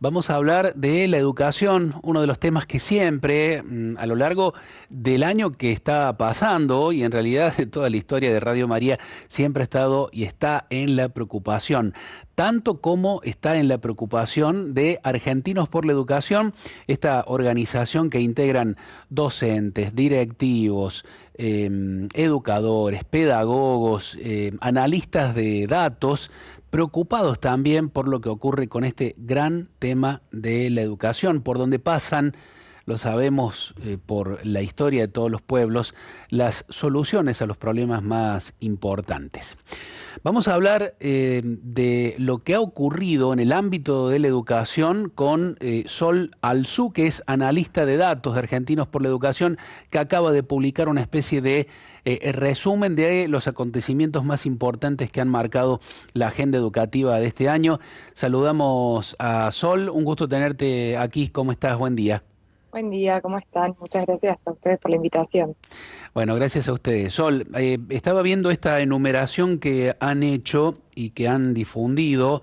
Vamos a hablar de la educación, uno de los temas que siempre, a lo largo del año que está pasando y en realidad de toda la historia de Radio María, siempre ha estado y está en la preocupación, tanto como está en la preocupación de Argentinos por la Educación, esta organización que integran docentes, directivos, educadores, pedagogos, analistas de datos, preocupados también por lo que ocurre con este gran tema de la educación, por donde pasan, lo sabemos por la historia de todos los pueblos, las soluciones a los problemas más importantes. Vamos a hablar de lo que ha ocurrido en el ámbito de la educación con Sol Alzú, que es analista de datos de Argentinos por la Educación, que acaba de publicar una especie de resumen de los acontecimientos más importantes que han marcado la agenda educativa de este año. Saludamos a Sol, un gusto tenerte aquí. ¿Cómo estás? Buen día. Buen día, ¿cómo están? Muchas gracias a ustedes por la invitación. Bueno, gracias a ustedes. Sol, estaba viendo esta enumeración que han hecho y que han difundido,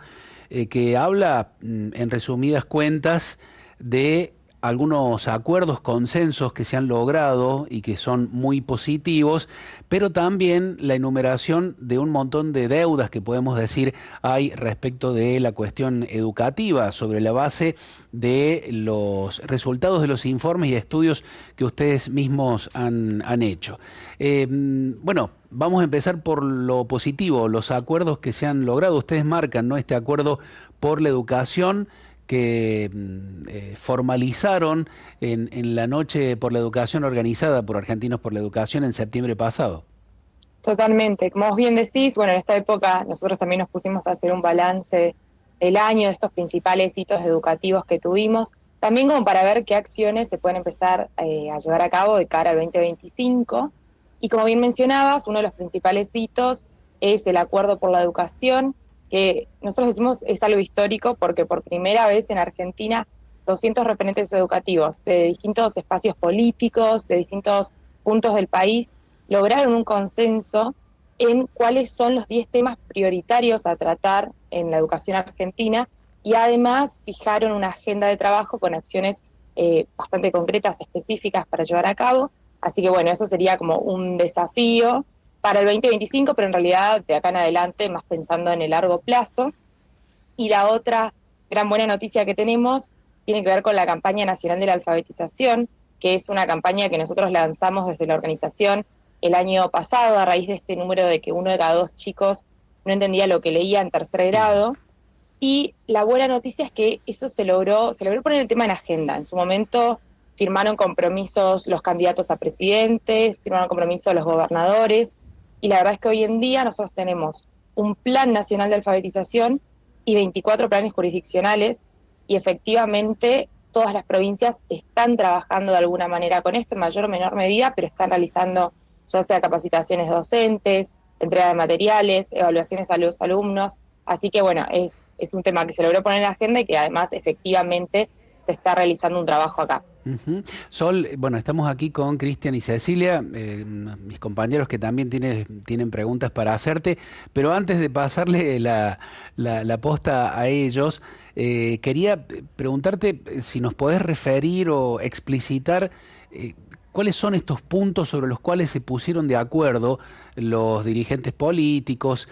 que habla, en resumidas cuentas, de algunos acuerdos, consensos que se han logrado y que son muy positivos, pero también la enumeración de un montón de deudas que podemos decir hay respecto de la cuestión educativa, sobre la base de los resultados de los informes y estudios que ustedes mismos han hecho. Bueno, vamos a empezar por lo positivo, los acuerdos que se han logrado. Ustedes marcan, ¿no?, este acuerdo por la educación que formalizaron en la Noche por la Educación organizada por Argentinos por la Educación en septiembre pasado. Totalmente. Como vos bien decís, bueno, en esta época nosotros también nos pusimos a hacer un balance del año, de estos principales hitos educativos que tuvimos, también como para ver qué acciones se pueden empezar a llevar a cabo de cara al 2025. Y como bien mencionabas, uno de los principales hitos es el Acuerdo por la Educación, que nosotros decimos es algo histórico porque por primera vez en Argentina 200 referentes educativos de distintos espacios políticos, de distintos puntos del país, lograron un consenso en cuáles son los 10 temas prioritarios a tratar en la educación argentina y además fijaron una agenda de trabajo con acciones bastante concretas, específicas para llevar a cabo. Así que bueno, eso sería como un desafío para el 2025, pero en realidad de acá en adelante más pensando en el largo plazo. Y la otra gran buena noticia que tenemos tiene que ver con la campaña nacional de la alfabetización, que es una campaña que nosotros lanzamos desde la organización el año pasado a raíz de este número de que 1 de cada 2 chicos no entendía lo que leía en tercer grado. Y la buena noticia es que eso se logró poner el tema en agenda. En su momento firmaron compromisos los candidatos a presidente, firmaron compromisos los gobernadores, y la verdad es que hoy en día nosotros tenemos un plan nacional de alfabetización y 24 planes jurisdiccionales, y efectivamente todas las provincias están trabajando de alguna manera con esto, en mayor o menor medida, pero están realizando ya sea capacitaciones docentes, entrega de materiales, evaluaciones a los alumnos. Así que bueno, es un tema que se logró poner en la agenda y que además efectivamente se está realizando un trabajo acá. Ujú. Sol, bueno, estamos aquí con Cristian y Cecilia, mis compañeros que también tienen preguntas para hacerte, pero antes de pasarle la posta a ellos, quería preguntarte si nos podés referir o explicitar cuáles son estos puntos sobre los cuales se pusieron de acuerdo los dirigentes políticos,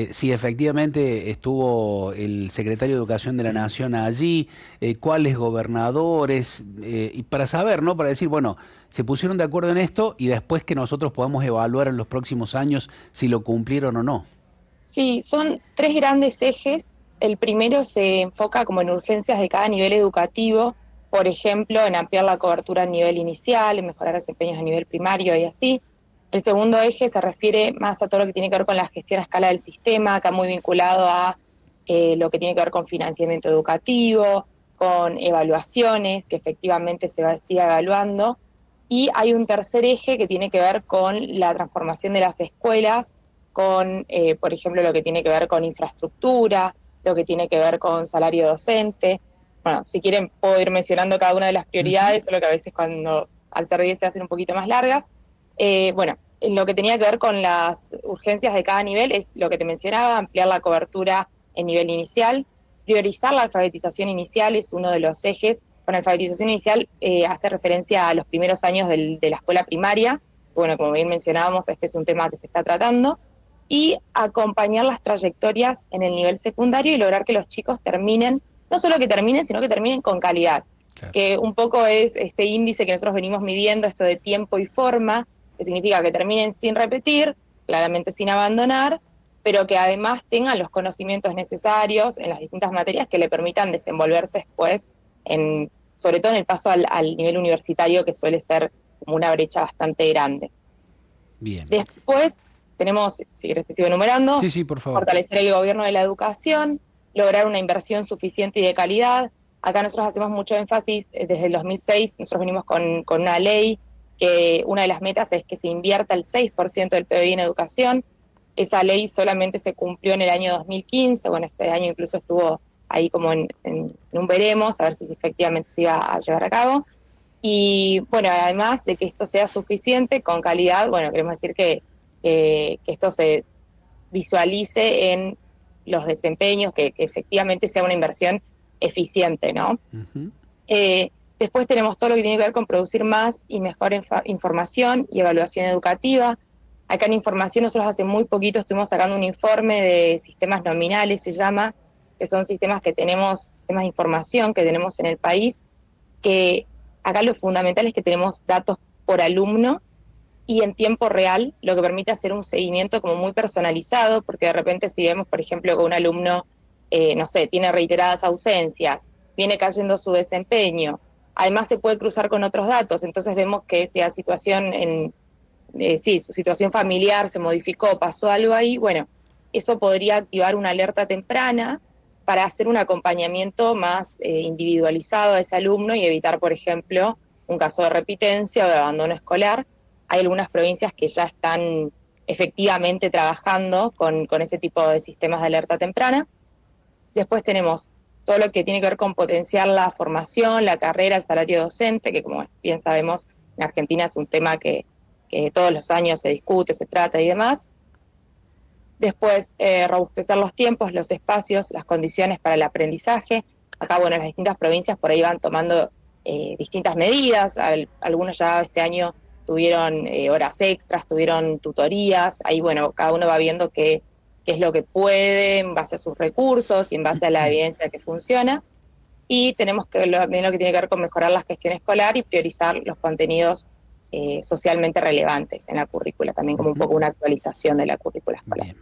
si efectivamente estuvo el secretario de Educación de la Nación allí, cuáles gobernadores, y para saber, ¿no? Para decir, bueno, se pusieron de acuerdo en esto y después que nosotros podamos evaluar en los próximos años si lo cumplieron o no. Sí, son 3 grandes ejes. El primero se enfoca como en urgencias de cada nivel educativo, por ejemplo, en ampliar la cobertura a nivel inicial, en mejorar desempeños a nivel primario y así. El segundo eje se refiere más a todo lo que tiene que ver con la gestión a escala del sistema, acá muy vinculado a lo que tiene que ver con financiamiento educativo, con evaluaciones, que efectivamente sigue evaluando. Y hay un tercer eje que tiene que ver con la transformación de las escuelas, con, por ejemplo, lo que tiene que ver con infraestructura, lo que tiene que ver con salario docente. Bueno, si quieren puedo ir mencionando cada una de las Ujú. prioridades, solo que a veces cuando al ser 10 se hacen un poquito más largas. Bueno, lo que tenía que ver con las urgencias de cada nivel es lo que te mencionaba, ampliar la cobertura en nivel inicial, Priorizar la alfabetización inicial es uno de los ejes. Con alfabetización inicial hace referencia a los primeros años de la escuela primaria. Bueno, como bien mencionábamos, este es un tema que se está tratando. Y acompañar las trayectorias en el nivel secundario y lograr que los chicos terminen, no solo que terminen, sino que terminen con calidad. Claro. Que un poco es este índice que nosotros venimos midiendo, esto de tiempo y forma, que significa que terminen sin repetir, claramente sin abandonar, pero que además tengan los conocimientos necesarios en las distintas materias que le permitan desenvolverse después, sobre todo en el paso al nivel universitario, que suele ser como una brecha bastante grande. Bien. Después tenemos, si querés te sigo enumerando, Sí, por favor. fortalecer el gobierno de la educación, lograr una inversión suficiente y de calidad. Acá nosotros hacemos mucho énfasis, desde el 2006 nosotros venimos con una ley que una de las metas es que se invierta el 6% del PBI en educación. Esa ley solamente se cumplió en el año 2015, bueno, este año incluso estuvo ahí como en un veremos, a ver si efectivamente se iba a llevar a cabo. Y bueno, además de que esto sea suficiente, con calidad, bueno, queremos decir que esto se visualice en los desempeños, que efectivamente sea una inversión eficiente, ¿no? Uh-huh. Después tenemos todo lo que tiene que ver con producir más y mejor información y evaluación educativa. Acá en información nosotros hace muy poquito estuvimos sacando un informe de sistemas nominales, se llama, que son sistemas sistemas de información que tenemos en el país, que acá lo fundamental es que tenemos datos por alumno y en tiempo real, lo que permite hacer un seguimiento como muy personalizado, porque de repente si vemos, por ejemplo, que un alumno, no sé, tiene reiteradas ausencias, viene cayendo su desempeño, además se puede cruzar con otros datos, entonces vemos que si la situación su situación familiar se modificó, pasó algo ahí, bueno, eso podría activar una alerta temprana para hacer un acompañamiento más individualizado a ese alumno y evitar, por ejemplo, un caso de repitencia o de abandono escolar. Hay algunas provincias que ya están efectivamente trabajando con ese tipo de sistemas de alerta temprana. Después tenemos todo lo que tiene que ver con potenciar la formación, la carrera, el salario docente, que como bien sabemos, en Argentina es un tema que todos los años se discute, se trata y demás. Después, robustecer los tiempos, los espacios, las condiciones para el aprendizaje. Acá, bueno, las distintas provincias por ahí van tomando distintas medidas. Algunos ya este año tuvieron horas extras, tuvieron tutorías. Ahí, bueno, cada uno va viendo qué es lo que puede en base a sus recursos y en base a la evidencia que funciona. Y tenemos que también lo que tiene que ver con mejorar la gestión escolar y priorizar los contenidos socialmente relevantes en la currícula, también como un poco una actualización de la currícula escolar. Bien.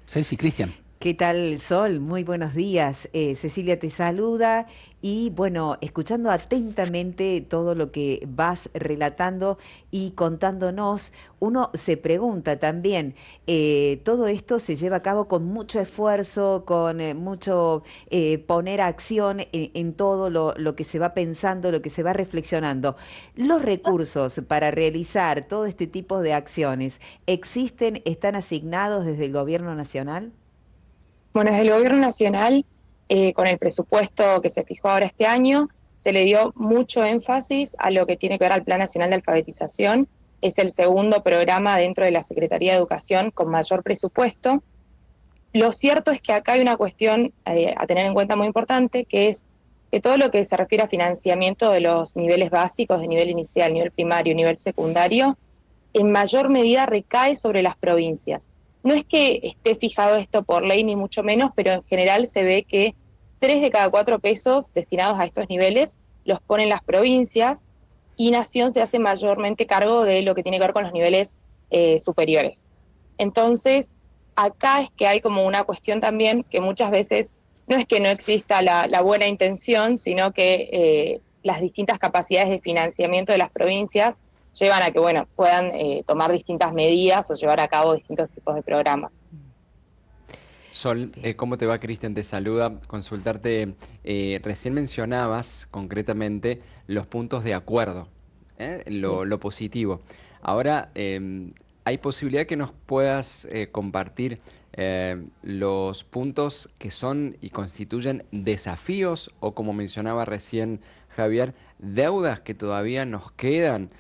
Ceci, Cristian. ¿Qué tal, Sol? Muy buenos días. Cecilia te saluda y bueno, escuchando atentamente todo lo que vas relatando y contándonos, uno se pregunta también, todo esto se lleva a cabo con mucho esfuerzo, con mucho poner acción en todo lo que se va pensando, lo que se va reflexionando. ¿Los recursos para realizar todo este tipo de acciones existen, están asignados desde el Gobierno Nacional? Bueno, desde el Gobierno Nacional, con el presupuesto que se fijó ahora este año, se le dio mucho énfasis a lo que tiene que ver al Plan Nacional de Alfabetización. Es el segundo programa dentro de la Secretaría de Educación con mayor presupuesto. Lo cierto es que acá hay una cuestión a tener en cuenta muy importante, que es que todo lo que se refiere a financiamiento de los niveles básicos, de nivel inicial, nivel primario, nivel secundario, en mayor medida recae sobre las provincias. No es que esté fijado esto por ley ni mucho menos, pero en general se ve que 3 de cada 4 pesos destinados a estos niveles los ponen las provincias y Nación se hace mayormente cargo de lo que tiene que ver con los niveles superiores. Entonces, acá es que hay como una cuestión también que muchas veces no es que no exista la buena intención, sino que las distintas capacidades de financiamiento de las provincias llevan a que, bueno, puedan tomar distintas medidas o llevar a cabo distintos tipos de programas. Sol, ¿cómo te va? Cristian te saluda. Consultarte, recién mencionabas concretamente los puntos de acuerdo, lo positivo. Ahora, ¿hay posibilidad que nos puedas compartir los puntos que son y constituyen desafíos o, como mencionaba recién Javier, deudas que todavía nos quedan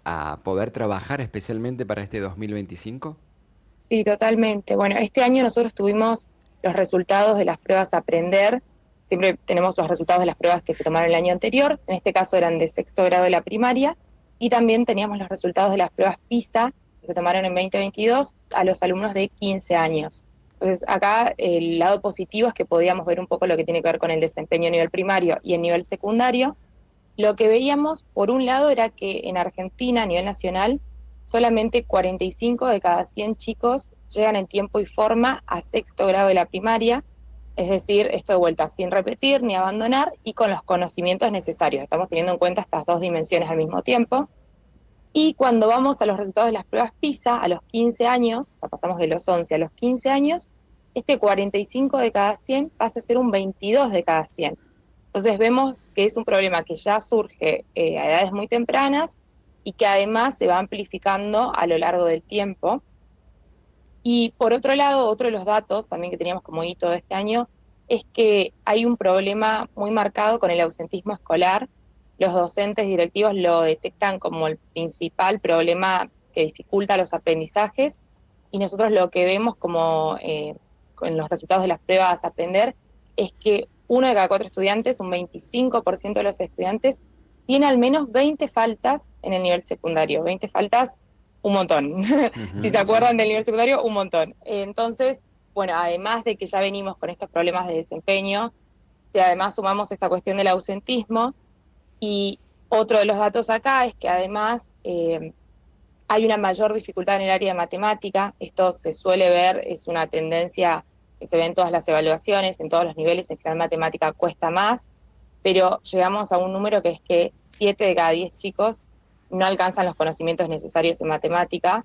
a poder trabajar especialmente para este 2025? Sí, totalmente. Bueno, este año nosotros tuvimos los resultados de las pruebas Aprender. Siempre tenemos los resultados de las pruebas que se tomaron el año anterior, en este caso eran de sexto grado de la primaria, y también teníamos los resultados de las pruebas PISA, que se tomaron en 2022, a los alumnos de 15 años. Entonces, acá el lado positivo es que podíamos ver un poco lo que tiene que ver con el desempeño a nivel primario y a nivel secundario. Lo que veíamos, por un lado, era que en Argentina, a nivel nacional, solamente 45 de cada 100 chicos llegan en tiempo y forma a sexto grado de la primaria, es decir, esto de vuelta, sin repetir ni abandonar y con los conocimientos necesarios. Estamos teniendo en cuenta estas dos dimensiones al mismo tiempo. Y cuando vamos a los resultados de las pruebas PISA, a los 15 años, o sea, pasamos de los 11 a los 15 años, este 45 de cada 100 pasa a ser un 22 de cada 100. Entonces vemos que es un problema que ya surge a edades muy tempranas y que además se va amplificando a lo largo del tiempo. Y por otro lado, otro de los datos también que teníamos como hito de este año es que hay un problema muy marcado con el ausentismo escolar. Los docentes directivos lo detectan como el principal problema que dificulta los aprendizajes y nosotros lo que vemos como con los resultados de las pruebas Aprender es que 1 de cada 4 estudiantes, un 25% de los estudiantes, tiene al menos 20 faltas en el nivel secundario. 20 faltas, un montón. Si se acuerdan del nivel secundario, un montón. Entonces, bueno, además de que ya venimos con estos problemas de desempeño, si además sumamos esta cuestión del ausentismo, y otro de los datos acá es que además hay una mayor dificultad en el área de matemática. Esto se suele ver, es una tendencia que se ve en todas las evaluaciones, en todos los niveles. En general matemática cuesta más, pero llegamos a un número que es que 7 de cada 10 chicos no alcanzan los conocimientos necesarios en matemática.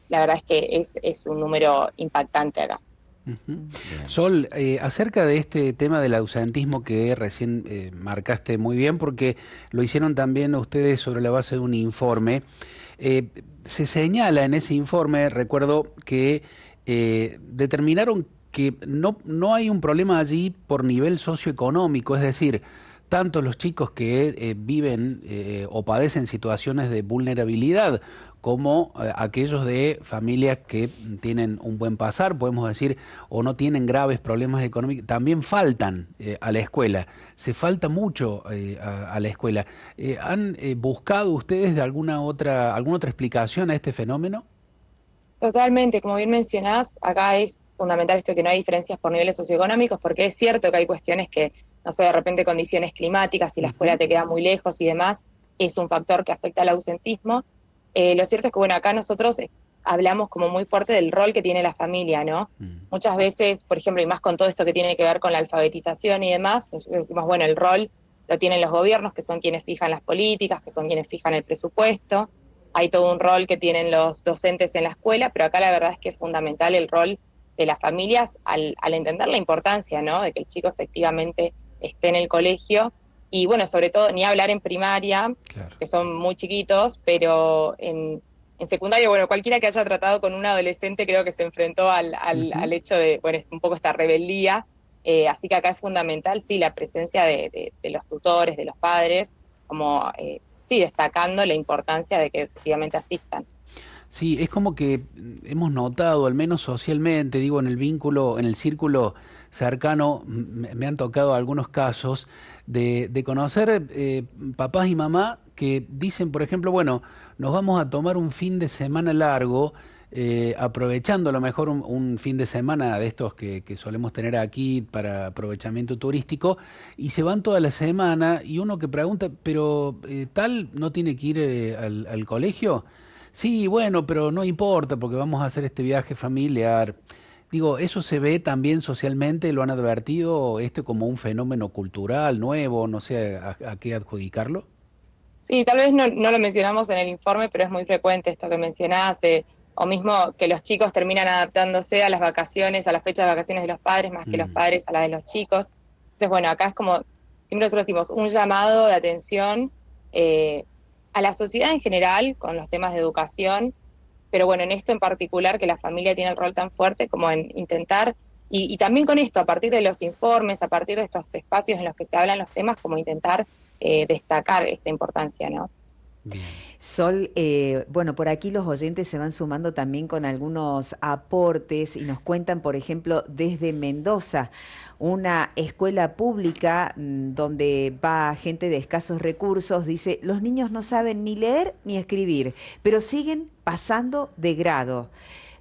La verdad es que es un número impactante acá. Ujú. Sol, acerca de este tema del ausentismo que recién marcaste muy bien, porque lo hicieron también ustedes sobre la base de un informe, se señala en ese informe, recuerdo que determinaron que no hay un problema allí por nivel socioeconómico, es decir, tanto los chicos que viven o padecen situaciones de vulnerabilidad como aquellos de familias que tienen un buen pasar, podemos decir, o no tienen graves problemas económicos, también faltan a la escuela. Se falta mucho a la escuela. ¿Han buscado ustedes de alguna otra explicación a este fenómeno? Totalmente, como bien mencionás, acá es fundamental esto de que no hay diferencias por niveles socioeconómicos, porque es cierto que hay cuestiones que, no sé, de repente condiciones climáticas, si la escuela te queda muy lejos y demás, es un factor que afecta al ausentismo. Lo cierto es que, bueno, acá nosotros hablamos como muy fuerte del rol que tiene la familia, ¿no? Muchas veces, por ejemplo, y más con todo esto que tiene que ver con la alfabetización y demás, nosotros decimos, bueno, el rol lo tienen los gobiernos, que son quienes fijan las políticas, que son quienes fijan el presupuesto. Hay todo un rol que tienen los docentes en la escuela, pero acá la verdad es que es fundamental el rol de las familias al entender la importancia, ¿no?, de que el chico efectivamente esté en el colegio. Y bueno, sobre todo, ni hablar en primaria, Claro. que son muy chiquitos, pero en secundaria, bueno, cualquiera que haya tratado con un adolescente creo que se enfrentó al hecho de, bueno, un poco esta rebeldía. Así que acá es fundamental, sí, la presencia de los tutores, de los padres, como... sí, destacando la importancia de que efectivamente asistan. Sí, es como que hemos notado, al menos socialmente, digo, en el vínculo, en el círculo cercano, me han tocado algunos casos de conocer papás y mamá que dicen, por ejemplo, bueno, nos vamos a tomar un fin de semana largo, aprovechando a lo mejor un fin de semana de estos que solemos tener aquí para aprovechamiento turístico, y se van toda la semana, y uno que pregunta, pero tal no tiene que ir al colegio. Sí, bueno, pero no importa porque vamos a hacer este viaje familiar. Digo, ¿eso se ve también socialmente? ¿Lo han advertido esto como un fenómeno cultural nuevo? No sé a qué adjudicarlo. Sí, tal vez no lo mencionamos en el informe, pero es muy frecuente esto que mencionás, o mismo que los chicos terminan adaptándose a las vacaciones, a las fechas de vacaciones de los padres, más que los Mm, padres a las de los chicos. Entonces, bueno, acá es como, siempre nosotros decimos, un llamado de atención eh, a la sociedad en general con los temas de educación, pero bueno, en esto en particular que la familia tiene el rol tan fuerte como en intentar, y también con esto, a partir de los informes, a partir de estos espacios en los que se hablan los temas, como intentar destacar esta importancia, ¿no? Bien. Sol, bueno, por aquí los oyentes se van sumando también con algunos aportes y nos cuentan, por ejemplo, desde Mendoza, una escuela pública donde va gente de escasos recursos, dice, los niños no saben ni leer ni escribir, pero siguen pasando de grado.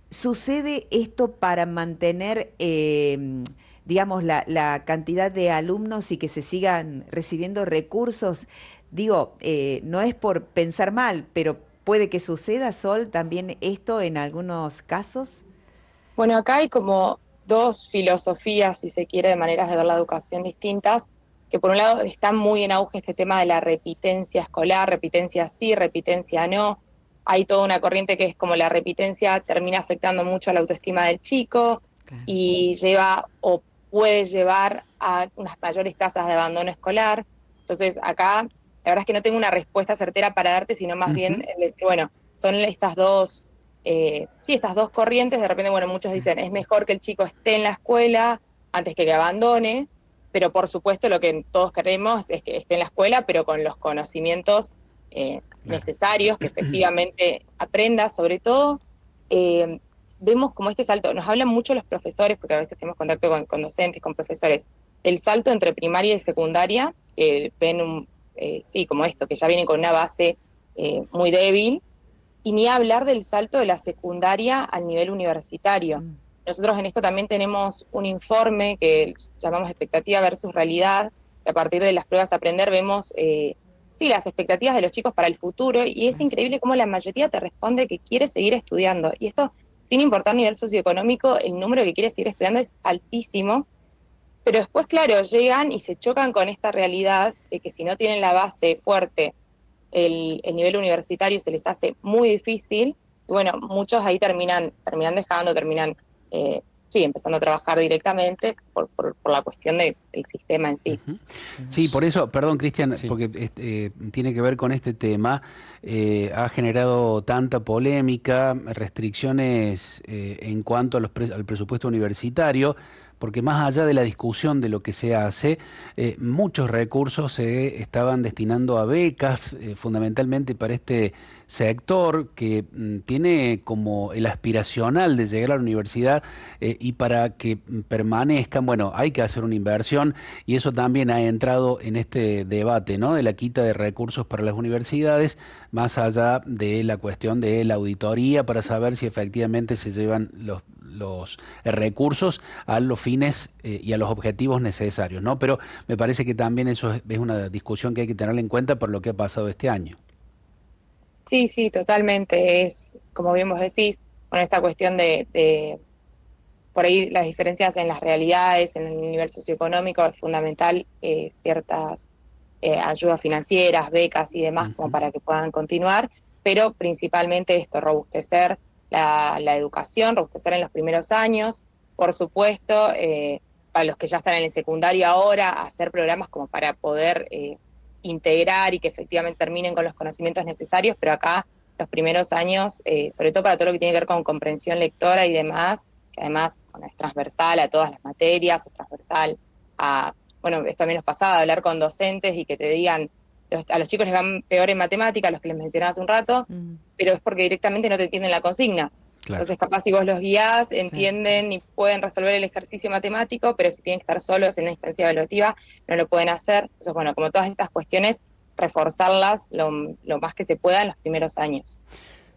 ¿Sucede esto para mantener, digamos, la cantidad de alumnos y que se sigan recibiendo recursos? Digo, no es por pensar mal, pero puede que suceda, Sol, también esto en algunos casos. Bueno, acá hay como dos filosofías, si se quiere, de maneras de ver la educación distintas, que por un lado está muy en auge este tema de la repitencia escolar, repitencia sí, repitencia no. Hay toda una corriente que es como la repitencia termina afectando mucho a la autoestima del chico Claro. y lleva o puede llevar a unas mayores tasas de abandono escolar. Entonces, acá la verdad es que no tengo una respuesta certera para darte, sino más bien Ujú. decir, bueno, son estas dos sí, estas dos corrientes, de repente, bueno, muchos dicen, es mejor que el chico esté en la escuela antes que abandone, pero por supuesto lo que todos queremos es que esté en la escuela, pero con los conocimientos Claro. necesarios, que efectivamente aprenda, sobre todo, eh, vemos como este salto, nos hablan mucho los profesores, porque a veces tenemos contacto con docentes, con profesores, el salto entre primaria y secundaria, que ven sí, como esto, que ya vienen con una base muy débil, y ni hablar del salto de la secundaria al nivel universitario. Mm. Nosotros en esto también tenemos un informe que llamamos expectativa versus realidad, que a partir de las pruebas a aprender vemos sí, las expectativas de los chicos para el futuro, y es Claro. increíble cómo la mayoría te responde que quiere seguir estudiando. Y esto, sin importar nivel socioeconómico, el número que quiere seguir estudiando es altísimo, pero después, claro, llegan y se chocan con esta realidad de que si no tienen la base fuerte, el nivel universitario se les hace muy difícil. Y bueno, muchos ahí terminan dejando, sí, empezando a trabajar directamente por la cuestión del sistema en sí. Ujú. Mm. Sí, por eso, perdón, Cristian, Sí. porque tiene que ver con este tema, ha generado tanta polémica, restricciones en cuanto a al presupuesto universitario, porque más allá de la discusión de lo que se hace, muchos recursos se estaban destinando a becas, fundamentalmente para este sector que tiene como el aspiracional de llegar a la universidad, y para que permanezcan, bueno, hay que hacer una inversión. Y eso también ha entrado en este debate, ¿no? De la quita de recursos para las universidades, más allá de la cuestión de la auditoría para saber si efectivamente se llevan los recursos a los fines y a los objetivos necesarios, ¿no? Pero me parece que también eso es una discusión que hay que tener en cuenta por lo que ha pasado este año. Sí, sí, totalmente. Es, como bien vos decís, bueno, esta cuestión de por ahí las diferencias en las realidades, en el nivel socioeconómico, es fundamental ciertas ayudas financieras, becas y demás como Ujú. para que puedan continuar, pero principalmente esto, robustecer la educación, robustecer en los primeros años, por supuesto, para los que ya están en el secundario ahora, hacer programas como para poder integrar y que efectivamente terminen con los conocimientos necesarios, pero acá los primeros años, sobre todo para todo lo que tiene que ver con comprensión lectora y demás, que además bueno, es transversal a todas las materias, es transversal a, bueno, esto también nos pasaba, hablar con docentes y que te digan, a los chicos les van peor en matemática, los que les mencionaba hace un rato, Mm. pero es porque directamente no te entienden la consigna. Claro. Entonces, capaz si vos los guías, Claro. entienden y pueden resolver el ejercicio matemático, pero si tienen que estar solos en una instancia evaluativa, no lo pueden hacer. Entonces, bueno, como todas estas cuestiones, reforzarlas lo más que se pueda en los primeros años.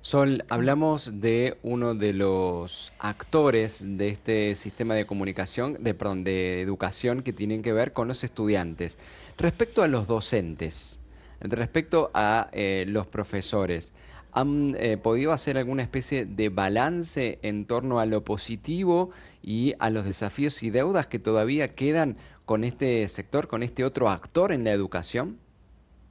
Sol, Ah. hablamos de uno de los actores de este sistema de comunicación, perdón, de educación que tienen que ver con los estudiantes. Respecto a los docentes, respecto a los profesores, ¿han podido hacer alguna especie de balance en torno a lo positivo y a los desafíos y deudas que todavía quedan con este sector, con este otro actor en la educación?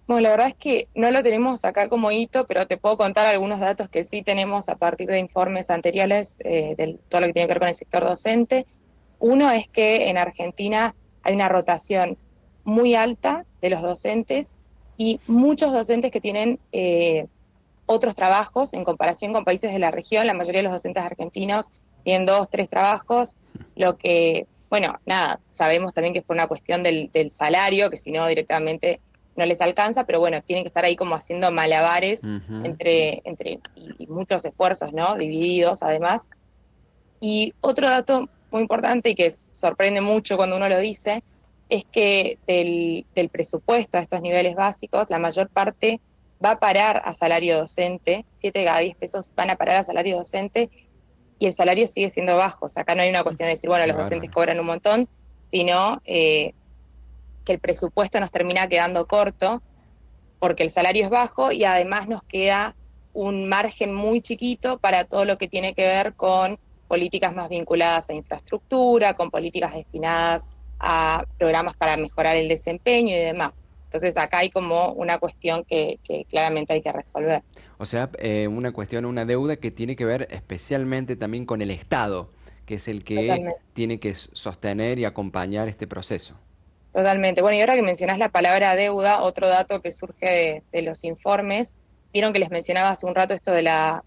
Bueno, la verdad es que no lo tenemos acá como hito, pero te puedo contar algunos datos que sí tenemos a partir de informes anteriores de todo lo que tiene que ver con el sector docente. Uno es que en Argentina hay una rotación muy alta de los docentes y muchos docentes que tienen otros trabajos en comparación con países de la región. La mayoría de los docentes argentinos tienen 2, 3 trabajos, lo que, bueno, nada, sabemos también que es por una cuestión del salario, que si no directamente no les alcanza, pero bueno, tienen que estar ahí como haciendo malabares Ujú. y muchos esfuerzos, ¿no? Divididos además. Y otro dato muy importante y que sorprende mucho cuando uno lo dice, es que del presupuesto a estos niveles básicos, la mayor parte va a parar a salario docente, 7 de cada 10 pesos van a parar a salario docente y el salario sigue siendo bajo. O sea, acá no hay una cuestión de decir, bueno, Qué los docentes bárbaro. cobran un montón, sino que el presupuesto nos termina quedando corto porque el salario es bajo y además nos queda un margen muy chiquito para todo lo que tiene que ver con políticas más vinculadas a infraestructura, con políticas destinadas a programas para mejorar el desempeño y demás. Entonces acá hay como una cuestión que claramente hay que resolver. O sea, una cuestión, una deuda que tiene que ver especialmente también con el Estado, que es el que Totalmente. tiene que sostener y acompañar este proceso. Totalmente. Bueno, y ahora que mencionás la palabra deuda, otro dato que surge de los informes, vieron que les mencionaba hace un rato esto de la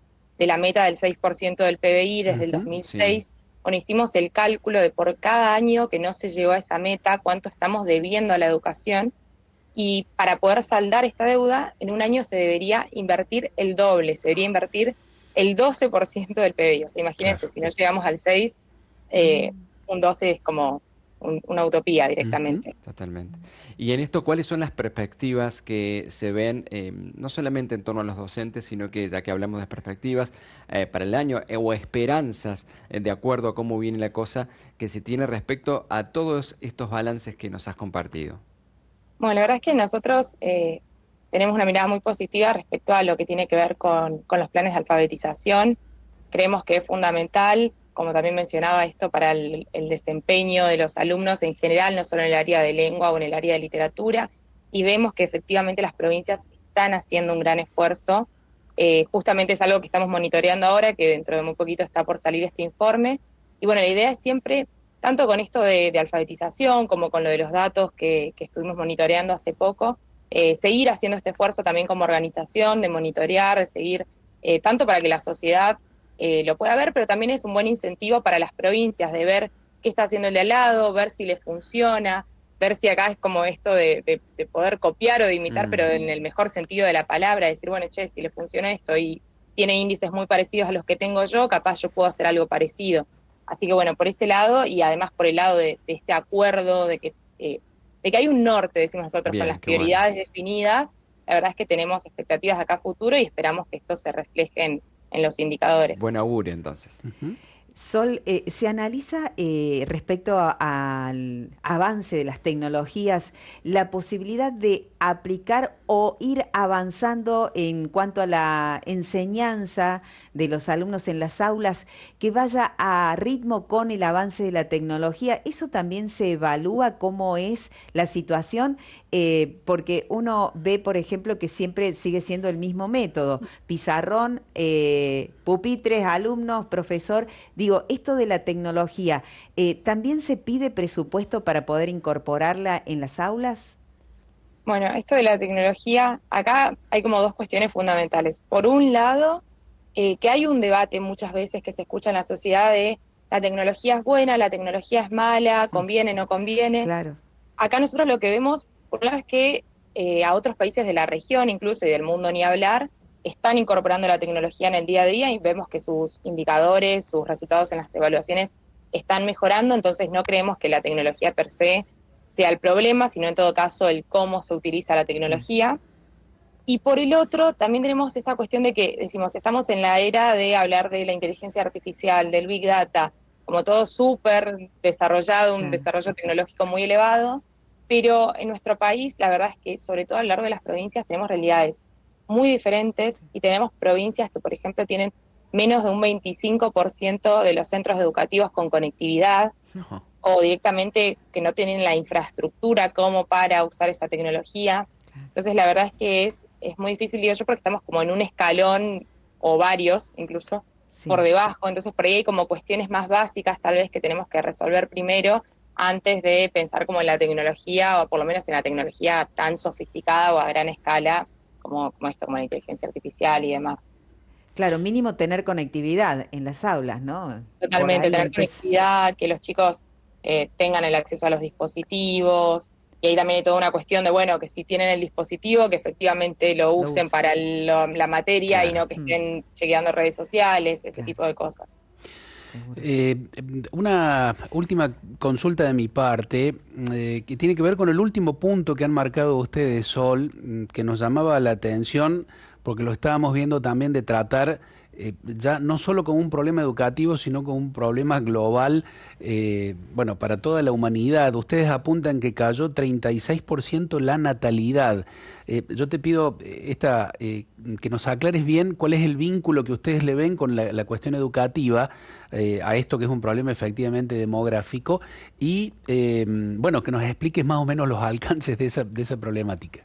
meta del 6% del PBI desde el Ujú. Sí, 2006. Bueno, hicimos el cálculo de por cada año que no se llegó a esa meta, cuánto estamos debiendo a la educación. Y para poder saldar esta deuda, en un año se debería invertir el doble, se debería invertir el 12% del PBI. O sea, imagínense, Claro. si no llegamos al 6, eh, Mm. un 12 es como una utopía Ujú. directamente. totalmente. Y en esto, ¿cuáles son las perspectivas que se ven, no solamente en torno a los docentes, sino que ya que hablamos de perspectivas para el año o esperanzas, de acuerdo a cómo viene la cosa, que se tiene respecto a todos estos balances que nos has compartido? Bueno, la verdad es que nosotros tenemos una mirada muy positiva respecto a lo que tiene que ver con los planes de alfabetización. Creemos que es fundamental, como también mencionaba esto, para el desempeño de los alumnos en general, no solo en el área de lengua o en el área de literatura, y vemos que efectivamente las provincias están haciendo un gran esfuerzo. Justamente es algo que estamos monitoreando ahora, que dentro de muy poquito está por salir este informe. Y bueno, la idea es siempre tanto con esto de alfabetización como con lo de los datos que estuvimos monitoreando hace poco, seguir haciendo este esfuerzo también como organización, de monitorear, de seguir, tanto para que la sociedad lo pueda ver, pero también es un buen incentivo para las provincias de ver qué está haciendo el de al lado, ver si le funciona, ver si acá es como esto de poder copiar o de imitar, pero en el mejor sentido de la palabra, decir, bueno, che, si le funciona esto y tiene índices muy parecidos a los que tengo yo, capaz yo puedo hacer algo parecido. Así que bueno, por ese lado y además por el lado de este acuerdo, de que hay un norte, decimos nosotros, con Bien, las qué bueno. prioridades definidas, la verdad es que tenemos expectativas de acá a futuro y esperamos que esto se refleje en los indicadores. Buen augurio entonces. Ujú. Sol, se analiza respecto al avance de las tecnologías la posibilidad de aplicar o ir avanzando en cuanto a la enseñanza de los alumnos en las aulas, que vaya a ritmo con el avance de la tecnología. ¿Eso también se evalúa cómo es la situación? Porque uno ve, por ejemplo, que siempre sigue siendo el mismo método: pizarrón, pupitres, alumnos, profesor. Digo, esto de la tecnología, ¿también se pide presupuesto para poder incorporarla en las aulas? Bueno, esto de la tecnología, acá hay como dos cuestiones fundamentales. Por un lado, que hay un debate muchas veces que se escucha en la sociedad de la tecnología es buena, la tecnología es mala, Mm. conviene, no conviene. Claro. Acá nosotros lo que vemos, por un lado, es que a otros países de la región, incluso y del mundo ni hablar, están incorporando la tecnología en el día a día y vemos que sus indicadores, sus resultados en las evaluaciones están mejorando, entonces no creemos que la tecnología per se sea el problema, sino en todo caso el cómo se utiliza la Mm. tecnología. Y por el otro, también tenemos esta cuestión de que, decimos, estamos en la era de hablar de la inteligencia artificial, del Big Data, como todo súper desarrollado, un Claro. desarrollo tecnológico muy elevado, pero en nuestro país, la verdad es que, sobre todo a lo largo de las provincias, tenemos realidades muy diferentes y tenemos provincias que, por ejemplo, tienen menos de un 25% de los centros educativos con conectividad Ajá. o directamente que no tienen la infraestructura como para usar esa tecnología. Entonces, la verdad es que es muy difícil, digo yo, porque estamos como en un escalón, o varios incluso, por Sí. debajo. Entonces, por ahí hay como cuestiones más básicas, tal vez, que tenemos que resolver primero, antes de pensar como en la tecnología, o por lo menos en la tecnología tan sofisticada o a gran escala, como esto, como la inteligencia artificial y demás. Claro, mínimo tener conectividad en las aulas, ¿no? Por Totalmente, ahí tener empieza. conectividad, que los chicos tengan el acceso a los dispositivos, Y ahí también hay toda una cuestión de, bueno, que si tienen el dispositivo, que efectivamente lo usen para la materia y Claro. no que estén chequeando redes sociales, ese Claro. tipo de cosas. Seguro. Una última consulta de mi parte, que tiene que ver con el último punto que han marcado ustedes, Sol, que nos llamaba la atención, porque lo estábamos viendo también de tratar ya no solo como un problema educativo, sino como un problema global, bueno, para toda la humanidad. Ustedes apuntan que cayó 36% la natalidad. Yo te pido que nos aclares bien cuál es el vínculo que ustedes le ven con la cuestión educativa a esto que es un problema efectivamente demográfico y, bueno, que nos expliques más o menos los alcances de esa problemática.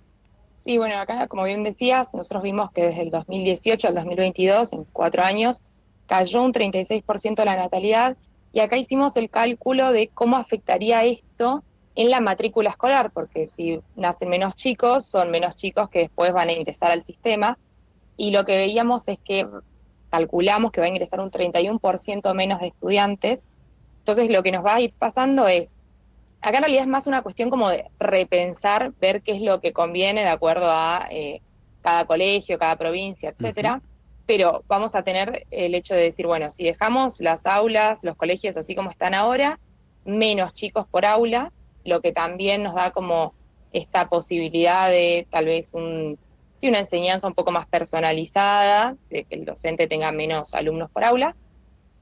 Sí, bueno, acá, como bien decías, nosotros vimos que desde el 2018 al 2022, en 4 años, cayó un 36% la natalidad, y acá hicimos el cálculo de cómo afectaría esto en la matrícula escolar, porque si nacen menos chicos, son menos chicos que después van a ingresar al sistema, y lo que veíamos es que calculamos que va a ingresar un 31% menos de estudiantes. Entonces lo que nos va a ir pasando es, acá en realidad es más una cuestión como de repensar, ver qué es lo que conviene de acuerdo a cada colegio, cada provincia, Ujú. etcétera. Pero vamos a tener el hecho de decir, bueno, si dejamos las aulas, los colegios así como están ahora, menos chicos por aula, lo que también nos da como esta posibilidad de tal vez sí, una enseñanza un poco más personalizada, de que el docente tenga menos alumnos por aula.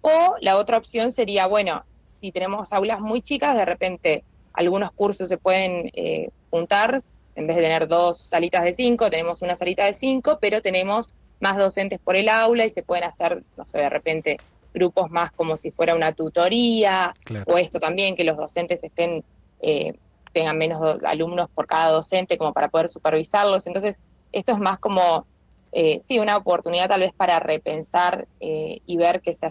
O la otra opción sería, bueno, si tenemos aulas muy chicas, de repente algunos cursos se pueden juntar, en vez de tener 2 salitas de 5, tenemos una salita de 5, pero tenemos más docentes por el aula y se pueden hacer, no sé, de repente grupos más como si fuera una tutoría, Claro. o esto también, que los docentes eh, tengan menos alumnos por cada docente como para poder supervisarlos. Entonces, esto es más como, sí, una oportunidad tal vez para repensar y ver qué se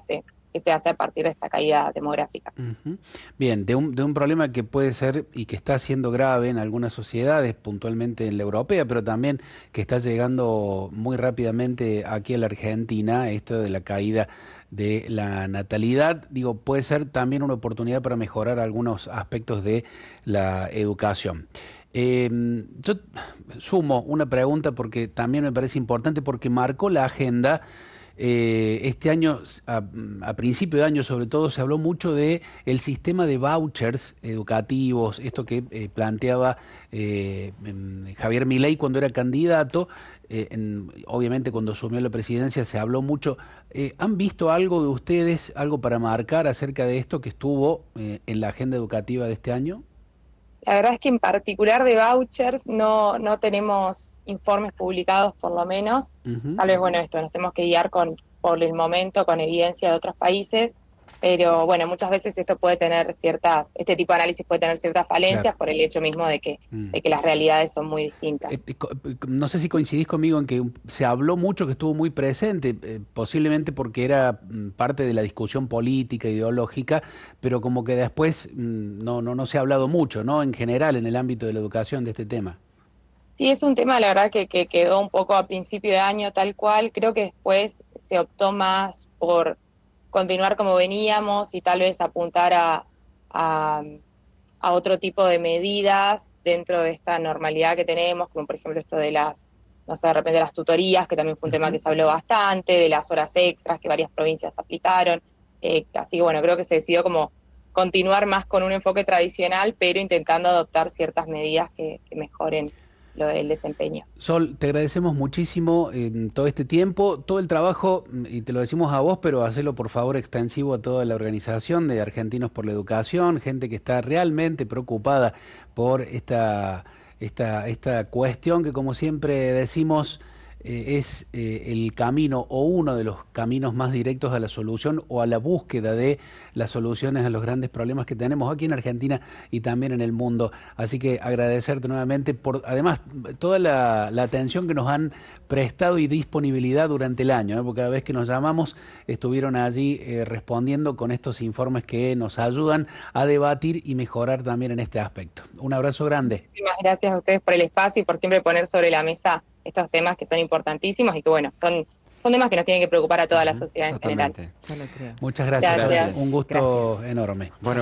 hace a partir de esta caída demográfica. Ujú. Bien, de un problema que puede ser y que está siendo grave en algunas sociedades, puntualmente en la europea, pero también que está llegando muy rápidamente aquí a la Argentina, esto de la caída de la natalidad, digo, puede ser también una oportunidad para mejorar algunos aspectos de la educación. Yo sumo una pregunta porque también me parece importante porque marcó la agenda. Este año, a principio de año sobre todo, se habló mucho de el sistema de vouchers educativos, esto que planteaba Javier Milei cuando era candidato. Obviamente cuando asumió la presidencia se habló mucho. ¿Han visto algo de ustedes, algo para marcar acerca de esto que estuvo en la agenda educativa de este año? La verdad es que en particular de vouchers no tenemos informes publicados, por lo menos. Ujú. Tal vez, bueno, esto nos tenemos que guiar por el momento, con evidencia de otros países, pero bueno, muchas veces este tipo de análisis puede tener ciertas Claro. falencias por el hecho mismo de que, Mm. de que las realidades son muy distintas. No sé si coincidís conmigo en que se habló mucho, que estuvo muy presente, posiblemente porque era parte de la discusión política, ideológica, pero como que después no se ha hablado mucho, ¿no? En general, en el ámbito de la educación de este tema. Sí, es un tema, la verdad, que quedó un poco a principio de año tal cual. Creo que después se optó más por continuar como veníamos y tal vez apuntar a, a otro tipo de medidas dentro de esta normalidad que tenemos, como por ejemplo esto de no sé, de repente las tutorías, que también fue un tema Ujú. que se habló bastante, de las horas extras que varias provincias aplicaron. Así que bueno, creo que se decidió como continuar más con un enfoque tradicional, pero intentando adoptar ciertas medidas que mejoren el desempeño. Sol, te agradecemos muchísimo todo este tiempo, todo el trabajo, y te lo decimos a vos, pero hacelo por favor extensivo a toda la organización de Argentinos por la Educación, gente que está realmente preocupada por esta cuestión que, como siempre decimos, es el camino o uno de los caminos más directos a la solución o a la búsqueda de las soluciones a los grandes problemas que tenemos aquí en Argentina y también en el mundo. Así que agradecerte nuevamente por, además, toda la atención que nos han prestado y disponibilidad durante el año, porque cada vez que nos llamamos estuvieron allí respondiendo con estos informes que nos ayudan a debatir y mejorar también en este aspecto. Un abrazo grande. Muchísimas gracias a ustedes por el espacio y por siempre poner sobre la mesa estos temas que son importantísimos y que, bueno, son temas que nos tienen que preocupar a toda la Ujú. sociedad en general. Totalmente. Yo lo creo. Muchas gracias, Sol. Gracias. Un gusto Gracias. enorme. Bueno,